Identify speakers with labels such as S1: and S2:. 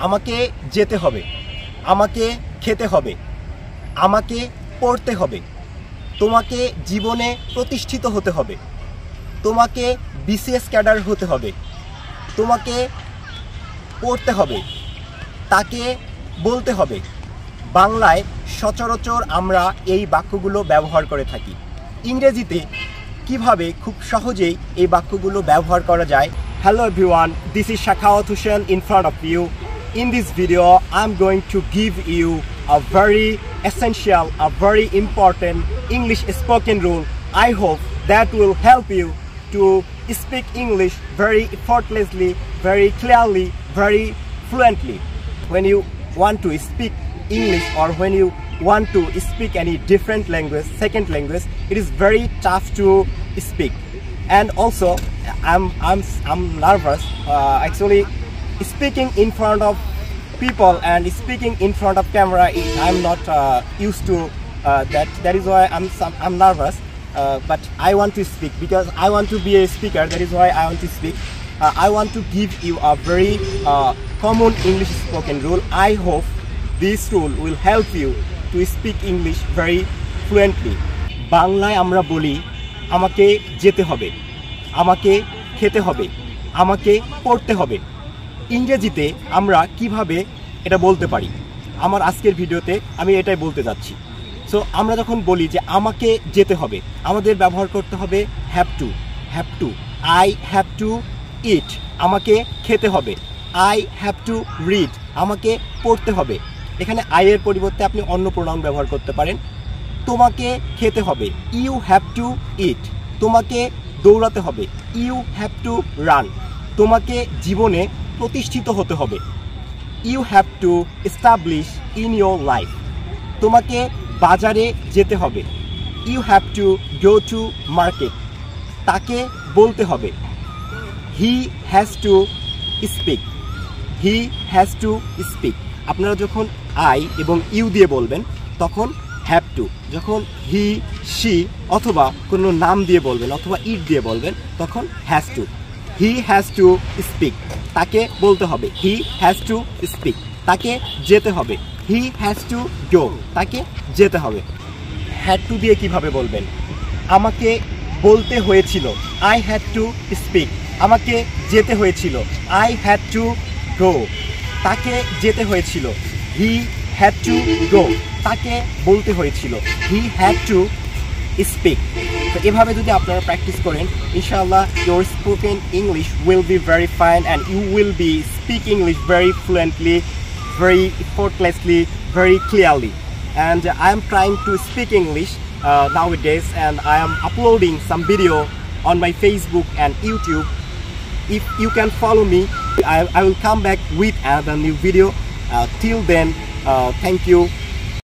S1: আমাকে যেতে হবে, আমাকে খেতে হবে, আমাকে পড়তে হবে, তোমাকে জীবনে প্রতিষ্ঠিত হতে হবে, তোমাকে বিসিএস ক্যাডার হতে হবে, তোমাকে পড়তে হবে, তাকে বলতে হবে। বাংলায় সচরাচর আমরা এই বাক্যগুলো ব্যবহার করে থাকি। ইংরেজিতে কিভাবে খুব সহজেই এই বাক্যগুলো ব্যবহার করা যায়? Hello everyone, this is Shakawat Hussain in front of you. In this video, I'm going to give you a very essential, a very important English spoken rule. I hope that will help you to speak English very effortlessly, very clearly, very fluently. When you want to speak English or when you want to speak any different language, second language, it is very tough to speak. And also I'm nervous actually speaking in front of people and speaking in front of camera. I'm not used to that is why I'm nervous, but I want to speak because I want to be a speaker. That is why I want to speak. I want to give you a very common English spoken rule. I hope this rule will help you to speak English very fluently. বাংলায় আমরা বলি আমাকে যেতে হবে, আমাকে খেতে হবে, আমাকে পড়তে হবে। ইংরেজিতে আমরা কিভাবে এটা বলতে পারি? আমার আজকের ভিডিওতে আমি এটাই বলতে যাচ্ছি। সো আমরা যখন বলি যে আমাকে যেতে হবে, আমাদের ব্যবহার করতে হবে have to. I have to eat, আমাকে খেতে হবে। আই হ্যাভ টু রিড, আমাকে পড়তে হবে। এখানে আই এর পরিবর্তে আপনি অন্য প্রোনাউন ব্যবহার করতে পারেন। তোমাকে খেতে হবে, ইউ হ্যাভ টু ইট। তোমাকে দৌড়াতে হবে, ইউ হ্যাভ টু রান। তোমাকে জীবনে প্রতিষ্ঠিত হতে হবে, you have to establish in your life. তোমাকে বাজারে যেতে হবে, you have to go to market. তাকে বলতে হবে, he has to speak, he has to speak. আপনারা যখন আই এবং ইউ দিয়ে বলবেন তখন হ্যাভ টু, যখন হি শি অথবা কোনো নাম দিয়ে বলবেন অথবা ইট দিয়ে বলবেন তখন has to. He has to speak, তাকে বলতে হবে, হি হ্যাজ টু স্পিক। তাকে যেতে হবে, হি হ্যাজ টু গো, তাকে যেতে হবে। হ্যাড টু দিয়ে কিভাবে বলবেন? আমাকে বলতে হয়েছিল, আই হ্যাড টু স্পিক। আমাকে যেতে হয়েছিল, আই হ্যাড টু গো। তাকে যেতে হয়েছিল, হি হ্যাড টু গো। তাকে বলতে হয়েছিল, হি হ্যাড টু স্পিক। তো এভাবে যদি আপনারা প্র্যাকটিস করেন ইনশাআল্লাহ your spoken English will be very fine and you will be speak English very fluently, very effortlessly, very clearly. And I am trying to speak English nowadays and I am uploading some video on my Facebook and YouTube. If you can follow me, I will come back with another new video. Till then, thank you.